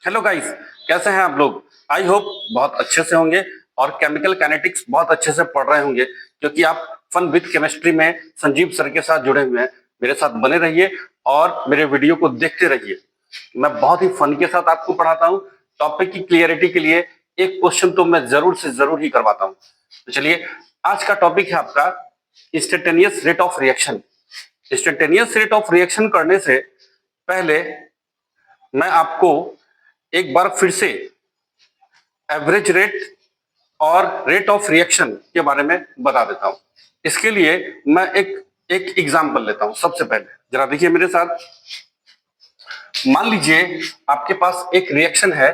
Hello guys, कैसे हैं आप लोग। आई होप बहुत अच्छे से होंगे और केमिकल काइनेटिक्स बहुत अच्छे से पढ़ रहे होंगे, क्योंकि आप फन विद केमिस्ट्री में संजीव सर के साथ जुड़े हुए हैं। मेरे साथ बने रहिए और मेरे वीडियो को देखते रहिए। मैं बहुत ही फन के साथ आपको पढ़ाता हूँ। टॉपिक की क्लियरिटी के लिए एक क्वेश्चन तो मैं जरूर से जरूर ही करवाता हूँ। तो चलिए, आज का टॉपिक है आपका instantaneous rate of reaction. Instantaneous rate of reaction करने से पहले मैं आपको एक बार फिर से एवरेज रेट और रेट ऑफ रिएक्शन के बारे में बता देता हूं। इसके लिए मैं एक एग्जांपल लेता हूं। सबसे पहले जरा देखिए मेरे साथ। मान लीजिए आपके पास एक रिएक्शन है।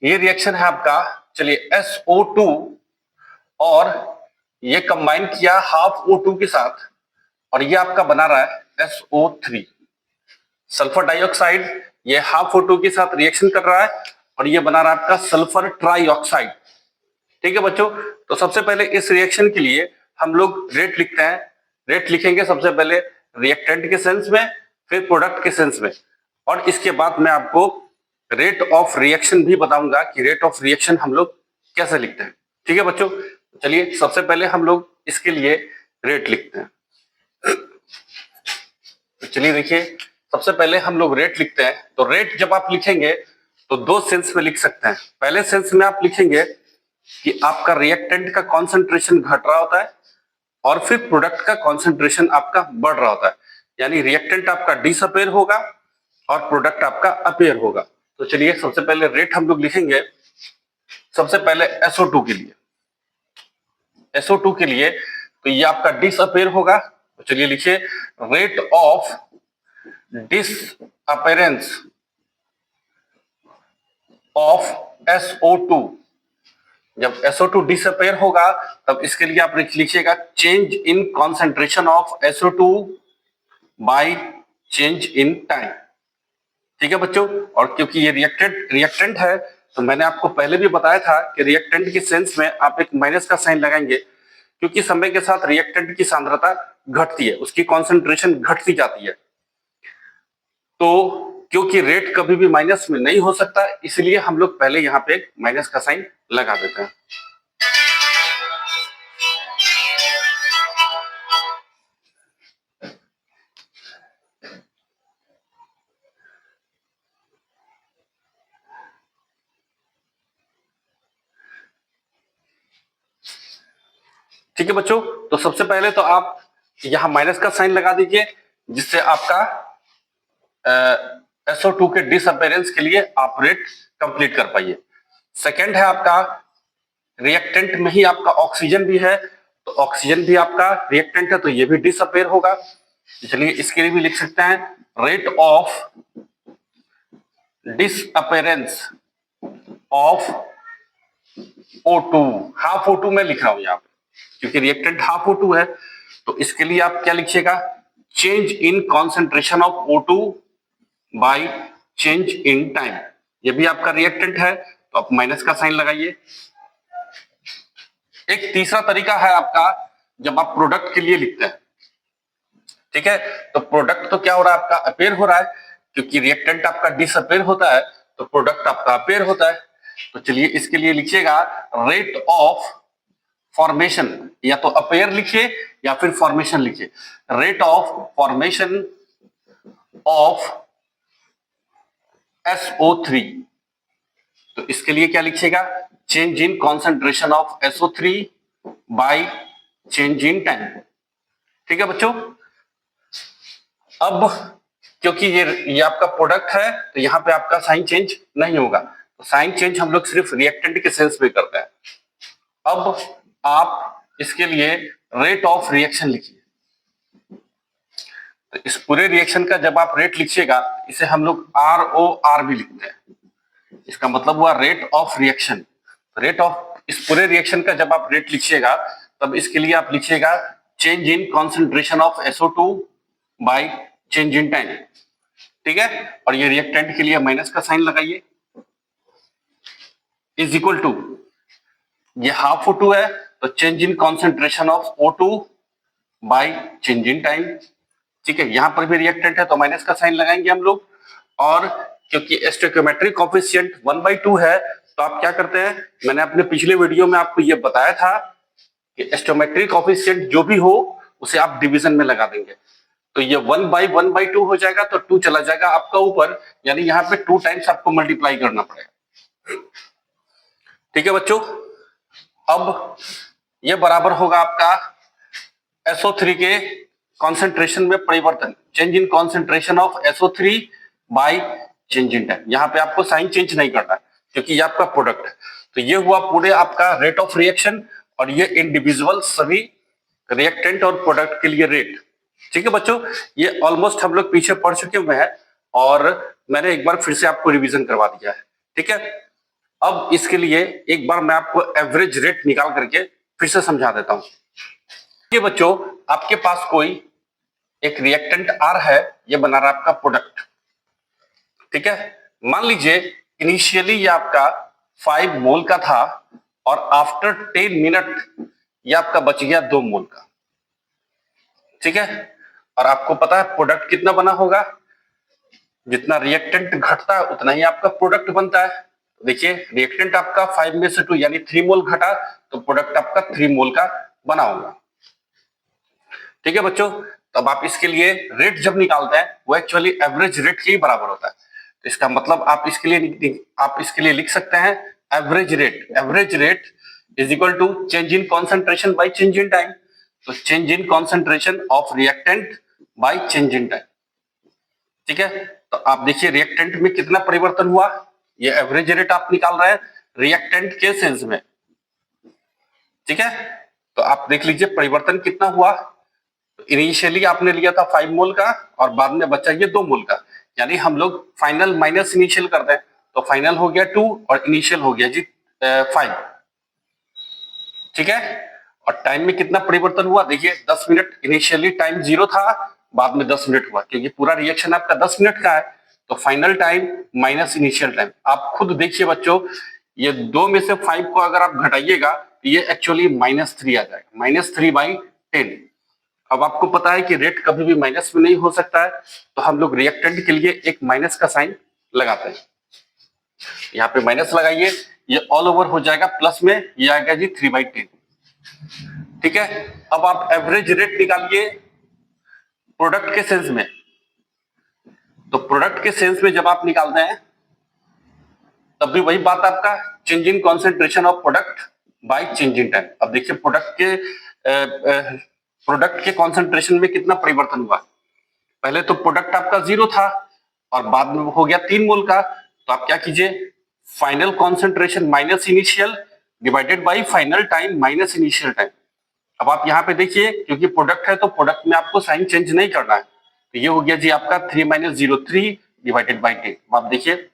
ये रिएक्शन है आपका, चलिए, SO2 और ये कंबाइन किया हाफ O2 के साथ, और ये आपका बना रहा है SO3। सल्फर डाइऑक्साइड ये हाफ O2 के साथ रिएक्शन कर रहा है और ये बना रहा है आपका सल्फर ट्राइऑक्साइड। ठीक है बच्चों, तो सबसे पहले इस रिएक्शन के लिए हम लोग रेट लिखते हैं। रेट लिखेंगे सबसे पहले रिएक्टेंट के सेंस में, फिर प्रोडक्ट के सेंस में, और इसके बाद मैं आपको रेट ऑफ रिएक्शन भी बताऊंगा कि रेट ऑफ रिएक्शन हम लोग कैसे लिखते हैं। ठीक है बच्चों, चलिए सबसे पहले हम लोग इसके लिए रेट लिखते हैं। तो चलिए देखिए, सबसे पहले हम लोग रेट लिखते हैं। तो रेट जब आप लिखेंगे तो दो सेंस में लिख सकते हैं। पहले सेंस में आप लिखेंगे कि आपका रिएक्टेंट का कॉन्सेंट्रेशन घट रहा होता है और फिर प्रोडक्ट का कॉन्सेंट्रेशन आपका बढ़ रहा होता है, यानी रिएक्टेंट आपका डिसअपेयर होगा और प्रोडक्ट आपका अपेयर होगा। तो चलिए सबसे पहले रेट हम लोग लिखेंगे। सबसे पहले SO2 के लिए, SO2 के लिए तो ये आपका डिसअपेयर होगा। तो चलिए लिखिए, rate of disappearance of SO2। जब SO2 डिसअपेयर होगा तब इसके लिए आप लिखिएगा change in concentration of SO2 bye change in time. ठीक है बच्चों, और क्योंकि ये रिएक्टेंट है तो मैंने आपको पहले भी बताया था कि रिएक्टेंट के सेंस में आप एक माइनस का साइन लगाएंगे, क्योंकि समय के साथ रिएक्टेंट की सांद्रता घटती है, उसकी कॉन्सेंट्रेशन घटती जाती है। तो क्योंकि रेट कभी भी माइनस में नहीं हो सकता, इसलिए हम लोग पहले यहाँ पे एक माइनस का साइन लगा देते हैं। ठीक है बच्चों, तो सबसे पहले तो आप यहां माइनस का साइन लगा दीजिए, जिससे आपका SO2 के डिसअपेरेंस के लिए आप रेट कंप्लीट कर पाइए। सेकंड है आपका, रिएक्टेंट में ही आपका ऑक्सीजन भी है, तो ऑक्सीजन भी आपका रिएक्टेंट है, तो ये भी डिसअपेयर होगा। चलिए इसके लिए भी लिख सकते हैं rate of disappearance of O2। Half O2 में लिख रहा हूं यहाँ पे, क्योंकि रिएक्टेंट हाफ O2 है, तो इसके लिए आप क्या लिखिएगा, change in concentration of O2 bye change in time. ये भी आपका रिएक्टेंट है, तो आप माइनस का साइन लगाइए। एक तीसरा तरीका है आपका, जब आप प्रोडक्ट के लिए लिखते हैं। ठीक है, तो प्रोडक्ट तो क्या हो रहा है, आपका अपेयर हो रहा है, क्योंकि रिएक्टेंट आपका डिसअपेयर होता है तो प्रोडक्ट आपका अपेयर होता है। तो चलिए इसके लिए लिखिएगा रेट ऑफ फॉर्मेशन, या तो अपेयर लिखिए या फिर फॉर्मेशन लिखिए। Rate of formation of SO3। तो इसके लिए क्या लिखिएगा, change in concentration of SO3 bye change in time. ठीक है बच्चों, अब क्योंकि ये आपका प्रोडक्ट है तो यहाँ पे आपका साइन चेंज नहीं होगा, तो साइन चेंज हम लोग सिर्फ रिएक्टेंट के सेंस में करते हैं। अब आप इसके लिए रेट ऑफ रिएक्शन लिखिए। तो इस पूरे रिएक्शन का जब आप रेट लिखिएगा, इसे हम लोग ROR भी लिखते हैं। इसका मतलब हुआ rate of reaction. Rate of इस पूरे रिएक्शन का जब आप रेट लिखिएगा, तब इसके लिए आप लिखिएगा change in concentration of SO2 bye change in time. ठीक है, और ये रिएक्टेंट के लिए माइनस का साइन लगाइए। इज इक्वल टू, ये हाफ O2 है, तो change in concentration of O2 bye change in time. ठीक है, यहां पर भी रिएक्टेंट है तो माइनस का साइन लगाएंगे हम लोग, और क्योंकि स्टोइकियोमेट्रिक कोएफिशिएंट 1/2 है, तो आप क्या करते हैं, मैंने अपने पिछले वीडियो में आपको ये बताया था कि स्टोइकियोमेट्रिक कोएफिशिएंट जो भी हो उसे आप डिवीजन में लगा देंगे, तो ये 1/1/2 हो जाएगा, तो 2 चला जाएगा आपका ऊपर, यानी यहाँ पे 2 टाइम्स आपको मल्टीप्लाई करना पड़ेगा। ठीक है बच्चों, अब ये बराबर होगा आपका SO3 के कॉन्सेंट्रेशन में परिवर्तन, change in concentration of SO3 bye change in time. यहाँ पे आपको साइन चेंज नहीं करना है क्योंकि ये आपका प्रोडक्ट है। तो ये हुआ पूरे आपका रेट ऑफ रिएक्शन, और ये इंडिविजुअल सभी रिएक्टेंट और प्रोडक्ट के लिए रेट। ठीक है बच्चों, ये ऑलमोस्ट हम लोग पीछे पढ़ चुके हुए हैं और मैंने एक बार फिर से आपको रिवीजन करवा दिया है। ठीक है, अब इसके लिए एक बार मैं आपको एवरेज रेट निकाल करके फिर से समझा देता हूं। ये बच्चों, आपके पास कोई एक रिएक्टेंट R है, ये बना रहा है आपका प्रोडक्ट। ठीक है, मान लीजिए इनिशियली ये आपका 5 मोल का था और आफ्टर 10 मिनट ये आपका बच गया 2 मोल का। ठीक है, और आपको पता है प्रोडक्ट कितना बना होगा, जितना रिएक्टेंट घटता है उतना ही आपका प्रोडक्ट बनता है। देखिए रिएक्टेंट आपका 5 में से 2 यानी 3 मोल घटा, तो प्रोडक्ट आपका 3 मोल का बना होगा। ठीक है बच्चों, तब आप इसके लिए रेट जब निकालते हैं वो एक्चुअली एवरेज रेट के बराबर होता है। तो इसका मतलब आप इसके लिए लिख सकते हैं average rate. Average rate is equal to change in concentration by change in time. तो change in concentration of reactant by change in time. ठीक है, तो आप देखिए रिएक्टेंट में कितना परिवर्तन हुआ, ये एवरेज रेट आप निकाल रहे हैं रिएक्टेंट के सेंस में। ठीक है, तो आप देख लीजिए परिवर्तन कितना हुआ। तो इनिशियली आपने लिया था 5 मोल का और बाद में बचा ये 2 मोल का, यानी हम लोग फाइनल माइनस इनिशियल करते हैं, तो फाइनल हो गया 2 और इनिशियल हो गया जी 5। ठीक है, और टाइम में कितना परिवर्तन हुआ, देखिए 10 मिनट। इनिशियली टाइम 0 था, बाद में 10 मिनट हुआ, क्योंकि पूरा रिएक्शन आपका 10 मिनट का है, तो final time minus initial time. आप खुद देखिए बच्चों, ये 2 में से 5 को अगर आप घटाइएगा तो ये एक्चुअली -3 आ जाएगा, -3/10। अब आपको पता है कि रेट कभी भी माइनस में नहीं हो सकता है, तो हम लोग रिएक्टेंट के लिए एक माइनस का साइन लगाते हैं। यहाँ पे माइनस लगाइए, ये ऑल ओवर हो जाएगा प्लस में, ये आएगा जी 3/10। ठीक है, अब आप एवरेज रेट निकालिए प्रोडक्ट के सेंस में। तो प्रोडक्ट के सेंस में जब आप निकालते हैं तब भी वही बात, आपका change in concentration of product bye change in time. अब देखिए प्रोडक्ट के कॉन्सेंट्रेशन में कितना परिवर्तन हुआ। पहले तो प्रोडक्ट आपका 0 था और बाद में हो गया 3 मोल का, तो आप क्या कीजिए, final concentration minus initial divided by final time minus initial time. अब आप यहाँ पे देखिए, क्योंकि प्रोडक्ट है तो प्रोडक्ट में आपको साइन चेंज नहीं करना है, तो ये हो गया जी आपका 3 - 0 डिवाइडेड बाय 10। आप देखिए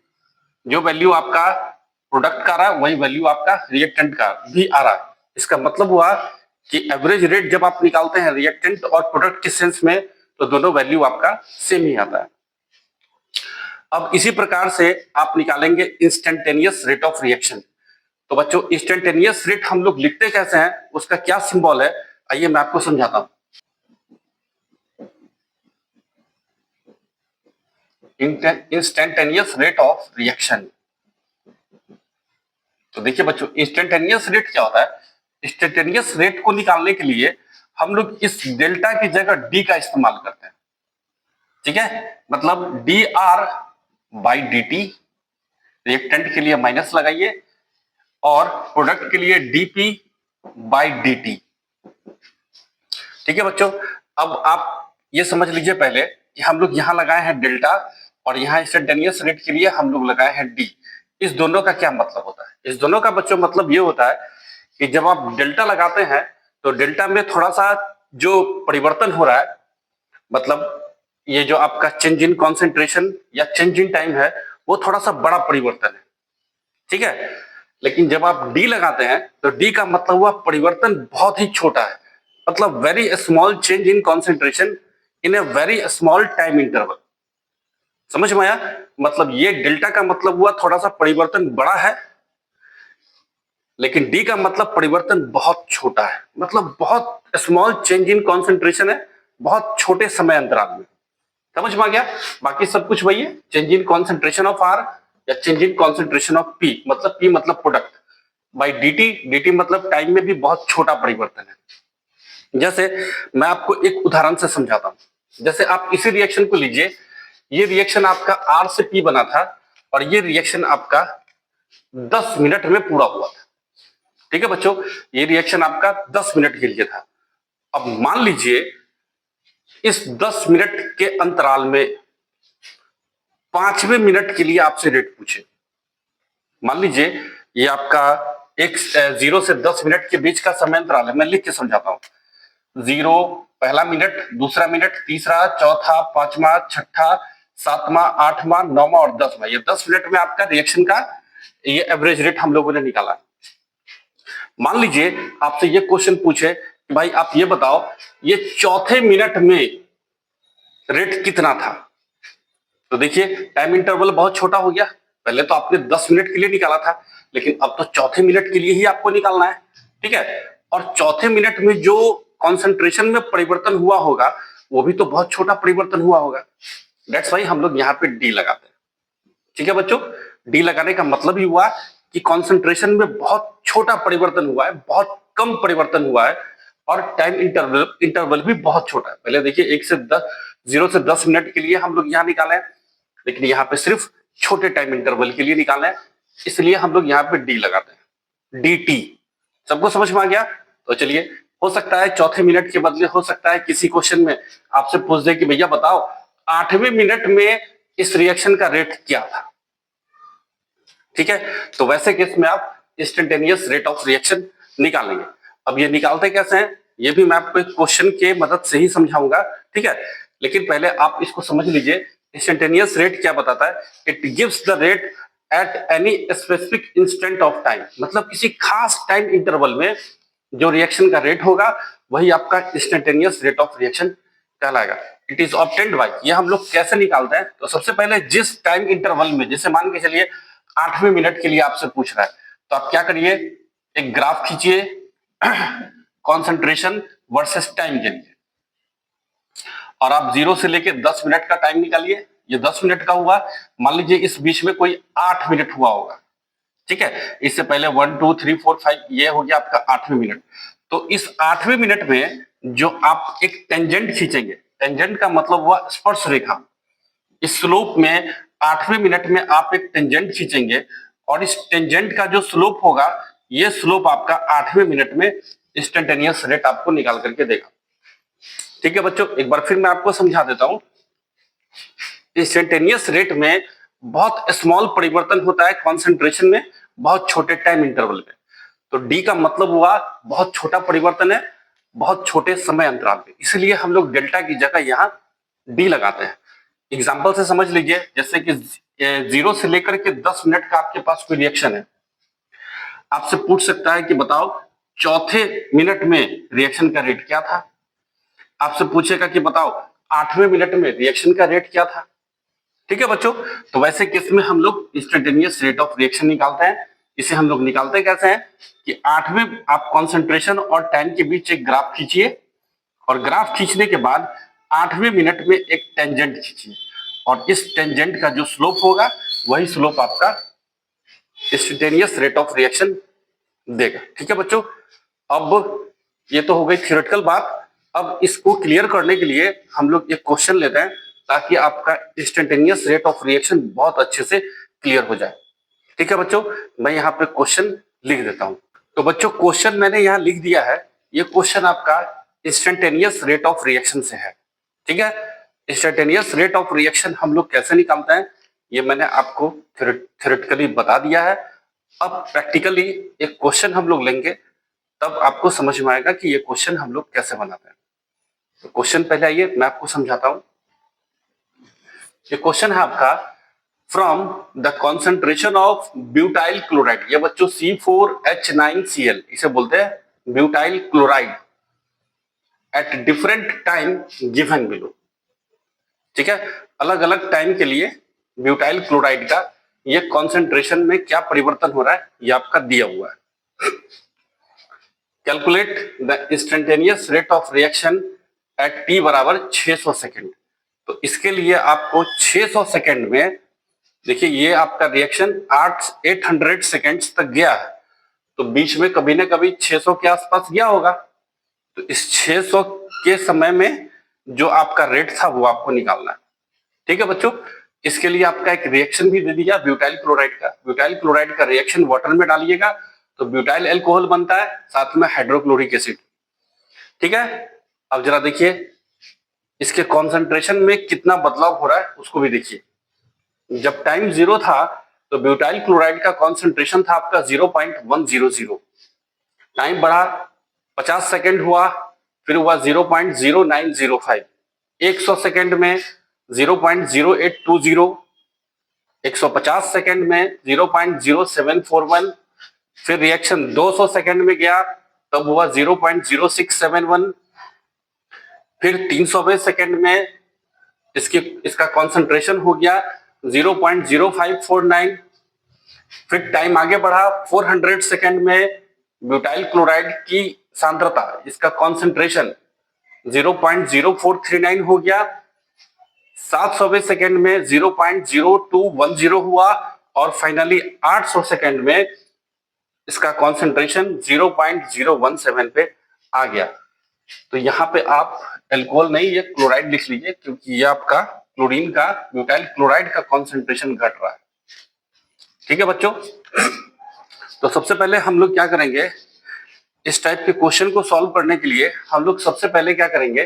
जो वैल्यू आपका प्रोडक्ट का रहा है वही वैल्यू आपका रिएक्टेंट का भी आ रहा है। इसका मतलब हुआ कि एवरेज रेट जब आप निकालते हैं रिएक्टेंट और प्रोडक्ट के सेंस में, तो दोनों वैल्यू आपका सेम ही आता है। अब इसी प्रकार से आप निकालेंगे इंस्टेंटेनियस रेट ऑफ रिएक्शन। तो बच्चों इंस्टेंटेनियस रेट हम लोग लिखते कैसे हैं, उसका क्या सिंबल है, आइए मैं आपको समझाता हूं। Instantaneous rate of reaction. तो देखिए बच्चों इंस्टेंटेनियस रेट क्या होता है, इंस्टेंटेनियस रेट को निकालने के लिए हम लोग इस डेल्टा की जगह डी का इस्तेमाल करते हैं। ठीक है, मतलब dr/dt, रिएक्टेंट के लिए माइनस लगाइए और प्रोडक्ट के लिए dp/dt। ठीक है बच्चों, अब आप ये समझ लीजिए पहले कि हम लोग यहां लगाए हैं डेल्टा और यहां इंस्टेंटेनियस रेट के लिए हम लोग लगाए हैं डी। इस दोनों का क्या मतलब होता है, इस दोनों का बच्चों मतलब ये होता है कि जब आप डेल्टा लगाते हैं तो डेल्टा में थोड़ा सा जो परिवर्तन हो रहा है, मतलब ये जो आपका चेंज इन कॉन्सेंट्रेशन या चेंज इन टाइम है, वो थोड़ा सा बड़ा परिवर्तन है। ठीक है, लेकिन जब आप डी लगाते हैं तो डी का मतलब हुआ परिवर्तन बहुत ही छोटा है, मतलब very small change in concentration in a very small time interval. समझ में आया, मतलब ये डेल्टा का मतलब हुआ थोड़ा सा परिवर्तन बड़ा है, लेकिन डी का मतलब परिवर्तन बहुत छोटा है, मतलब बहुत स्मॉल चेंज इन कॉन्सेंट्रेशन है बहुत छोटे समय अंतराल में। समझ में आ गया? बाकी सब कुछ वही है, change in concentration of R या change in concentration of P, मतलब पी मतलब प्रोडक्ट बाई डीटी, डीटी मतलब टाइम में भी बहुत छोटा परिवर्तन है। जैसे मैं आपको एक उदाहरण से समझाता हूं। जैसे आप इसी रिएक्शन को लीजिए, ये रिएक्शन आपका आर से पी बना था और ये रिएक्शन आपका 10 मिनट में पूरा हुआ था। ठीक है बच्चों, ये रिएक्शन आपका 10 मिनट के लिए था। अब मान लीजिए इस 10 मिनट के अंतराल में 5वें मिनट के लिए आपसे रेट पूछे। मान लीजिए ये आपका एक 0 से 10 मिनट के बीच का समय अंतराल है, मैं लिख के समझाता हूं। 0 पहला मिनट, दूसरा मिनट, तीसरा, चौथा, पांचवा, छठा, सातवां, आठवां, नौवां और 10वां, ये 10 मिनट में आपका रिएक्शन का ये एवरेज रेट हम लोगों ने निकाला। मान लीजिए आपसे ये क्वेश्चन पूछे कि भाई आप ये बताओ ये चौथे मिनट में रेट कितना था। तो देखिए टाइम इंटरवल बहुत छोटा हो गया। पहले तो आपने 10 मिनट के लिए निकाला था, लेकिन अब तो चौथे मिनट के लिए ही आपको निकालना है। ठीक है, और चौथे मिनट में जो कॉन्सेंट्रेशन में परिवर्तन हुआ होगा वो भी तो बहुत छोटा परिवर्तन हुआ होगा। दैट्स वाई हम लोग यहाँ पे डी लगाते हैं। ठीक है बच्चों, डी लगाने का मतलब ही हुआ कि कॉन्सेंट्रेशन में बहुत छोटा परिवर्तन हुआ है, बहुत कम परिवर्तन हुआ है और टाइम इंटरवल भी बहुत छोटा है। पहले देखिए 0 से 10 मिनट के लिए हम लोग यहाँ निकाले, लेकिन यहाँ पे सिर्फ छोटे टाइम इंटरवल के लिए निकालना है, इसलिए हम लोग यहाँ पे डी लगाते हैं, डी टी। सबको समझ में आ गया? तो चलिए, हो सकता है चौथे मिनट के बदले हो सकता है किसी क्वेश्चन में आपसे पूछ दे कि भैया बताओ 8वें मिनट में इस रिएक्शन का रेट क्या था। ठीक है, तो वैसे केस में आप इंस्टेंटेनियस रेट ऑफ रिएक्शन निकालेंगे। अब ये निकालते कैसे हैं ये भी मैं आपको एक क्वेश्चन के मदद से ही समझाऊंगा। ठीक है, लेकिन पहले आप इसको समझ लीजिए, इंस्टेंटेनियस रेट क्या बताता है? It gives the rate at any specific instant of time, मतलब किसी खास टाइम इंटरवल में जो रिएक्शन का रेट होगा वही आपका इंस्टेंटेनियस रेट ऑफ रिएक्शन कहलाएगा। इट इज ऑब्टेन्ड बाय, ये हम लोग कैसे निकालते हैं? तो सबसे पहले जिस टाइम इंटरवल में, जैसे मान के चलिए 8वें मिनट के लिए आपसे पूछ रहा है, तो आप क्या करिए, एक ग्राफ खींचिए कॉन्सेंट्रेशन वर्सेस टाइम के लिए, और आप 0 से लेके 10 मिनट का टाइम निकालिए। ये 10 मिनट का हुआ, मान लीजिए इस बीच में कोई 8 मिनट हुआ होगा। ठीक है, इससे पहले 1 2 3 4 5 ये हो गया आपका 8वें मिनट। तो इस 8वें मिनट में जो आप एक टेंजेंट खींचेंगे, टेंजेंट का मतलब हुआ स्पर्श रेखा। इस स्लोप में 8वें मिनट में आप एक टेंजेंट खींचेंगे और इस टेंजेंट का जो स्लोप होगा, ये स्लोप आपका 8वें मिनट में इंस्टेंटेनियस रेट आपको निकाल करके देगा। ठीक है बच्चों, एक बार फिर मैं आपको समझा देता हूं। इंस्टेंटेनियस रेट में बहुत स्मॉल परिवर्तन होता है कॉन्सेंट्रेशन में, बहुत छोटे टाइम इंटरवल में। तो डी का मतलब हुआ बहुत छोटा परिवर्तन है बहुत छोटे समय अंतराल पे, इसलिए हम लोग डेल्टा की जगह यहाँ डी लगाते हैं। एग्जाम्पल से समझ लीजिए, जैसे कि 0 से लेकर के 10 मिनट का आपके पास कोई रिएक्शन है, आपसे पूछ सकता है कि बताओ चौथे मिनट में रिएक्शन का रेट क्या था। आपसे पूछेगा कि बताओ 8वें मिनट में रिएक्शन का रेट क्या था। ठीक है बच्चों, तो वैसे केस में हम लोग इंस्टेंटेनियस रेट ऑफ रिएक्शन निकालते हैं। इसे हम लोग निकालते कैसे हैं कि 8वें आप कॉन्सेंट्रेशन और टाइम के बीच एक ग्राफ खींचिए, और ग्राफ खींचने के बाद 8वें मिनट में एक टेंजेंट खींचिए, और इस टेंजेंट का जो स्लोप होगा वही स्लोप आपका इंस्टेंटेनियस रेट ऑफ रिएक्शन देगा। ठीक है बच्चों, अब ये तो हो गई थ्योरेटिकल बात। अब इसको क्लियर करने के लिए हम लोग एक क्वेश्चन लेते हैं, ताकि आपका इंस्टेंटेनियस रेट ऑफ रिएक्शन बहुत अच्छे से क्लियर हो जाए। ठीक है बच्चों, मैं यहाँ पे क्वेश्चन लिख देता हूँ। तो बच्चों क्वेश्चन मैंने यहाँ लिख दिया है। ये क्वेश्चन आपका इंस्टेंटेनियस रेट ऑफ रिएक्शन से है। ठीक है, इंस्टेंटेनियस रेट ऑफ रिएक्शन हम लोग कैसे निकालते हैं ये मैंने आपको थ्योरेटिकली बता दिया है। अब प्रैक्टिकली एक क्वेश्चन हम लोग लेंगे, तब आपको समझ में आएगा कि ये क्वेश्चन हम लोग कैसे बनाते हैं। तो क्वेश्चन पहले आइए मैं आपको समझाता हूं। ये क्वेश्चन है आपका, from the concentration of butyl chloride, ये बच्चों C4H9Cl इसे बोलते हैं butyl chloride, at different time given below. ठीक है, अलग अलग टाइम के लिए ब्यूटाइल क्लोराइड का ये कॉन्सेंट्रेशन में क्या परिवर्तन हो रहा है ये आपका दिया हुआ है। Calculate the instantaneous rate of reaction at t बराबर 600 सेकेंड। तो इसके लिए आपको 600 सेकेंड में, देखिए ये आपका रिएक्शन 800 सेकेंड्स तक गया है, तो बीच में कभी ना कभी 600 के आसपास गया होगा। तो इस 600 के समय में जो आपका रेट था वो आपको निकालना है। ठीक है बच्चों, इसके लिए आपका एक रिएक्शन भी दे दिया ब्यूटाइल क्लोराइड का। ब्यूटाइल क्लोराइड का रिएक्शन वाटर में डालिएगा तो ब्यूटाइल अल्कोहल बनता है, साथ में हाइड्रोक्लोरिक एसिड। ठीक है, अब जरा देखिए इसके कॉन्सेंट्रेशन में कितना बदलाव हो रहा है उसको भी देखिए। जब टाइम 0 था तो ब्यूटाइल क्लोराइड का कॉन्सेंट्रेशन था आपका 0.100। टाइम बढ़ा, 50 सेकेंड हुआ, फिर हुआ 0.0905। 100 सेकेंड में 0.0820, 150 सेकेंड में 0.0741, फिर रिएक्शन 200 सेकेंड में गया तब हुआ 0.0671, फिर 300वें सेकेंड में इसका कॉन्सेंट्रेशन हो गया 0.0549, फिर टाइम आगे बढ़ा, 400 सेकेंड में ब्यूटाइल क्लोराइड की सांद्रता, इसका कॉन्सेंट्रेशन 0.0439 हो गया। 700वें सेकेंड में 0.0210 हुआ और फाइनली 800 सेकेंड में इसका कॉन्सेंट्रेशन 0.017 पे आ गया। तो यहाँ पे आप अल्कोहल नहीं, ये क्लोराइड लिख लीजिए, क्योंकि ये आपका क्लोरीन का, ब्यूटाइल क्लोराइड का कॉन्सेंट्रेशन घट रहा है। ठीक है बच्चों, तो सबसे पहले हम लोग क्या करेंगे, इस टाइप के क्वेश्चन को सॉल्व करने के लिए हम लोग सबसे पहले क्या करेंगे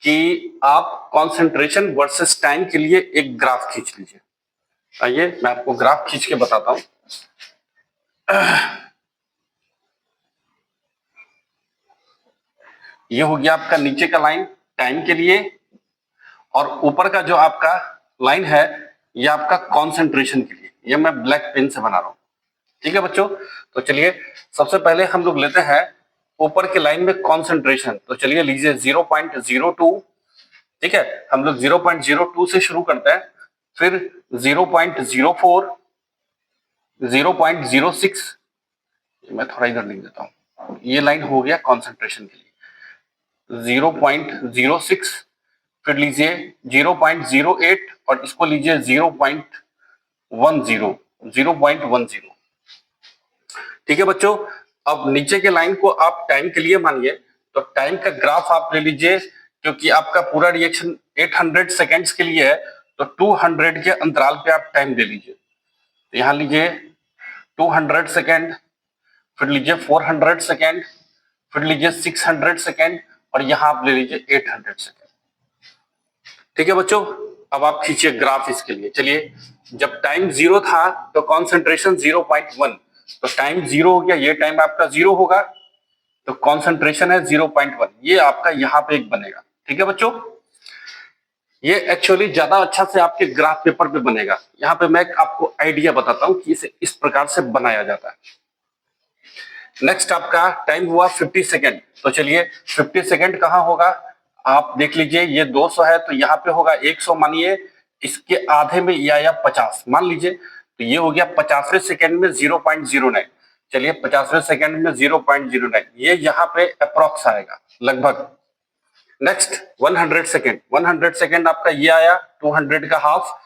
कि आप कॉन्सेंट्रेशन वर्सेस टाइम के लिए एक ग्राफ खींच लीजिए। आइए मैं आपको ग्राफ खींच के बताता हूं। ये हो गया आपका नीचे का लाइन टाइम के लिए, और ऊपर का जो आपका लाइन है ये आपका कॉन्सेंट्रेशन के लिए। ये मैं ब्लैक पेन से बना रहा हूं। ठीक है बच्चों, तो चलिए सबसे पहले हम लोग लेते हैं ऊपर के लाइन में कॉन्सेंट्रेशन। तो चलिए लीजिए 0.02। ठीक है, हम लोग 0.02 से शुरू करते हैं, फिर 0.04, 0.06, मैं थोड़ा इधर लिख देता हूं। ये लाइन हो गया कॉन्सेंट्रेशन के लिए। 0.06, फिर लीजिए 0.08 और इसको लीजिए 0.10। ठीक है बच्चों, अब नीचे के लाइन को आप टाइम के लिए मानिए, तो टाइम का ग्राफ आप ले लीजिए, क्योंकि आपका पूरा रिएक्शन 800 सेकेंड्स के लिए है, तो 200 के अंतराल पे आप टाइम दे लीजिए। तो यहां लीजिए 200 सेकेंड, फिर लीजिए 400 सेकेंड, फिर लीजिए 600 सेकेंड, और यहां आप ले लीजिए 800 सेकेंड। ठीक है बच्चों, अब आप खींचिए ग्राफ इसके लिए। चलिए, जब टाइम 0 था तो कॉन्सेंट्रेशन 0.1, तो टाइम 0 हो गया, ये टाइम आपका 0 होगा, तो कॉन्सेंट्रेशन है 0.1, ये आपका यहाँ पे एक बनेगा। ठीक है बच्चों, ये एक्चुअली ज्यादा अच्छा से आपके ग्राफ पेपर पे बनेगा। यहाँ पे मैं आपको आइडिया बताता हूँ कि इसे इस प्रकार से बनाया जाता है। नेक्स्ट आपका टाइम हुआ 50 सेकेंड, तो चलिए 50 सेकेंड कहाँ होगा, आप देख लीजिए, ये 200 है तो यहाँ पे होगा 100, मानिए इसके आधे में ये आया 50 मान लीजिए, तो ये हो गया 50वें सेकेंड में 0.09। चलिए 50वें सेकेंड में 0.09, ये यहाँ पे अप्रोक्स आएगा लगभग। नेक्स्ट 100 सेकेंड, 100 सेकेंड आपका ये आया 200 का हाफ,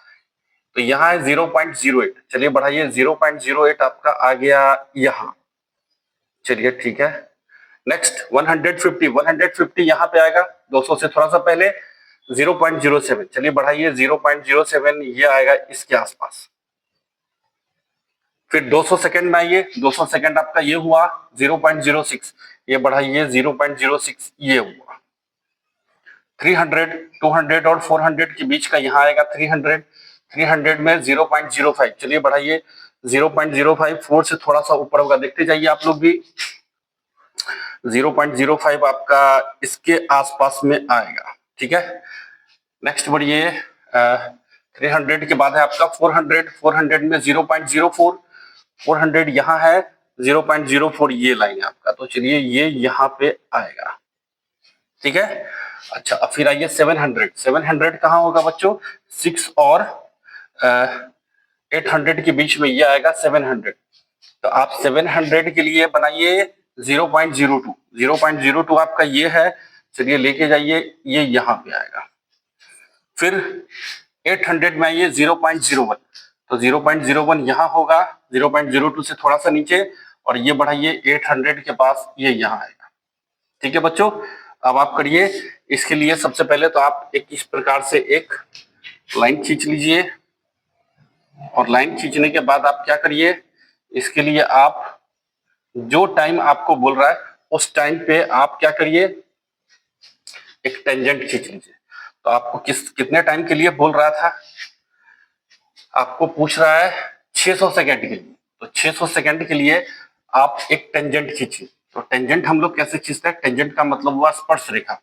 तो यहाँ है 0.08। चलिए बढ़ाइए, 0.08 आपका आ गया यहाँ। चलिए ठीक है, नेक्स्ट 150, 150 यहाँ पे आएगा 200 से थोड़ा सा पहले, 0.07। चलिए बढ़ाइए, 0.07 ये आएगा इसके आसपास। फिर 200 सेकेंड में आइए, 200 सेकेंड आपका ये हुआ 0.06, ये बढ़ाइए 0.06 ये हुआ। 300, 200 और 400 के बीच का यहाँ आएगा 300, 300 में 0.05। चलिए बढ़ाइए, 0.05, 4 से थोड़ा सा ऊपर होगा, देखते जाइए आप लोग भी। 0.05 आपका इसके आसपास में आएगा। ठीक है, नेक्स्ट बढ़िए, 300 के बाद है आपका 400, 400 में 0.04, 400 यहाँ है, 0.04 ये लाइन है आपका, तो चलिए ये यहाँ पे आएगा। ठीक है, अच्छा अब फिर आइए 700, 700 कहाँ होगा बच्चों, 6 और 800 के बीच में ये आएगा 700। तो आप 700 के लिए बनाइए 0.02, 0.02 आपका ये है, चलिए लेके जाइए, ये यहाँ पे आएगा। फिर 800 में आइए 0.01, तो 0.01 यहाँ होगा, 0.02 से थोड़ा सा नीचे, और ये बढ़ाइए 800 के पास, ये यहाँ आएगा। ठीक है बच्चों, अब आप करिए। इसके लिए सबसे पहले तो आप एक इस प्रकार से एक लाइन खींच लीजिए, और लाइन खींचने के बाद आप क्या करिए, इसके लिए आप जो टाइम आपको बोल रहा है उस टाइम पे आप क्या करिए, एक टेंजेंट खींच लीजिए। तो आपको कितने टाइम के लिए बोल रहा था, आपको पूछ रहा है 600 सेकंड के लिए, तो 600 सेकंड के लिए आप एक टेंजेंट खींचिए। तो टेंजेंट हम लोग कैसे खींचते हैं, टेंजेंट का मतलब हुआ स्पर्श रेखा।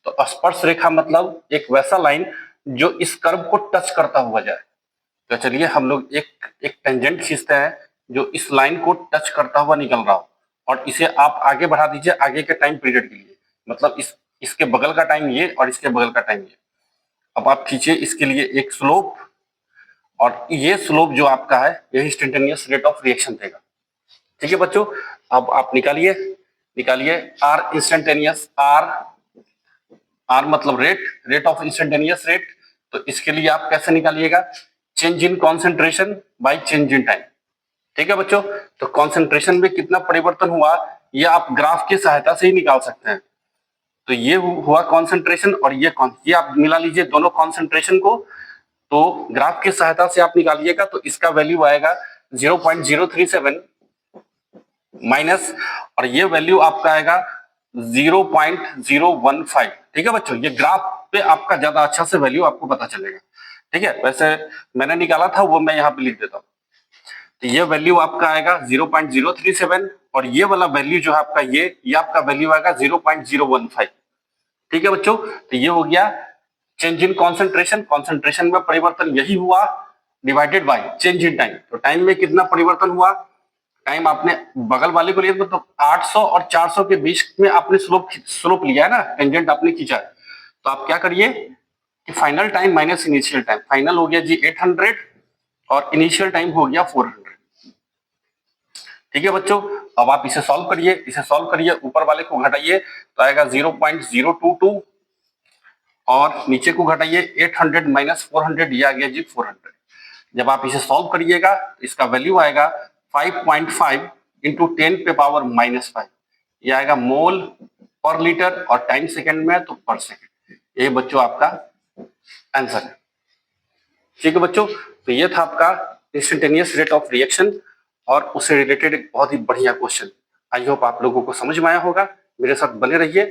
तो स्पर्श रेखा मतलब एक वैसा लाइन जो इस कर्व को टच करता हुआ जाए। तो चलिए हम लोग एक टेंजेंट खींचते हैं जो इस लाइन को टच करता हुआ निकल रहा हो, और इसे आप आगे बढ़ा दीजिए आगे के टाइम पीरियड के लिए, मतलब इसके बगल का टाइम ये और इसके बगल का टाइम ये। अब आप खींचिए इसके लिए एक स्लोप, और ये स्लोप जो आपका है ये इंस्टेंटेनियस रेट ऑफ रिएक्शन देगा। ठीक है बच्चों, अब आप निकालिए आर इंस्टेंटेनियस, आर मतलब रेट ऑफ इंस्टेंटेनियस रेट। तो इसके लिए आप कैसे निकालिएगा, change in concentration by change in time. ठीक है बच्चों, तो कॉन्सेंट्रेशन में कितना परिवर्तन हुआ ये आप ग्राफ की सहायता से ही निकाल सकते हैं। तो ये हुआ कॉन्सेंट्रेशन, और ये आप मिला लीजिए दोनों कॉन्सेंट्रेशन को, तो ग्राफ की सहायता से आप निकालिएगा। तो इसका वैल्यू आएगा 0.037 माइनस, और ये वैल्यू आपका आएगा 0.015। ठीक है बच्चों, ये ग्राफ पे आपका ज्यादा अच्छा से वैल्यू आपको पता चलेगा। ठीक है, वैसे मैंने निकाला था वो मैं यहाँ पे लिख देता हूँ। तो ये वैल्यू आपका आएगा 0.037, और ये वाला वैल्यू जो है आपका ये आपका वैल्यू आएगा 0.015। ठीक है बच्चों, तो ये हो गया चेंज इन कॉन्सेंट्रेशन, कॉन्सेंट्रेशन में परिवर्तन यही हुआ, divided by change in time. तो टाइम में कितना परिवर्तन हुआ, टाइम आपने बगल वाले को लिया तो 800 और 400 के बीच में आपने स्लोप लिया है ना, टेंजेंट आपने खींचा है। तो आप क्या करिए कि final time minus initial time, final हो गया जी 800 और इनिशियल टाइम हो गया 400। ठीक है बच्चों, अब आप इसे सॉल्व करिए, ऊपर वाले को घटाइए तो आएगा 0.022, और नीचे को घटाइए 800 माइनस 400, ये आ गया जी 400। जब आप इसे सॉल्व करिएगा तो इसका वैल्यू आएगा 5.5 इंटू 10 पे पावर -5, ये आएगा मोल पर लीटर, और टाइम सेकंड में तो पर सेकंड। ये बच्चों आपका आंसर है। ठीक है बच्चों, तो ये था आपका इंस्टेंटेनियस रेट ऑफ रिएक्शन, और उससे रिलेटेड एक बहुत ही बढ़िया क्वेश्चन। आई होप आप लोगों को समझ में आया होगा। मेरे साथ बने रहिए।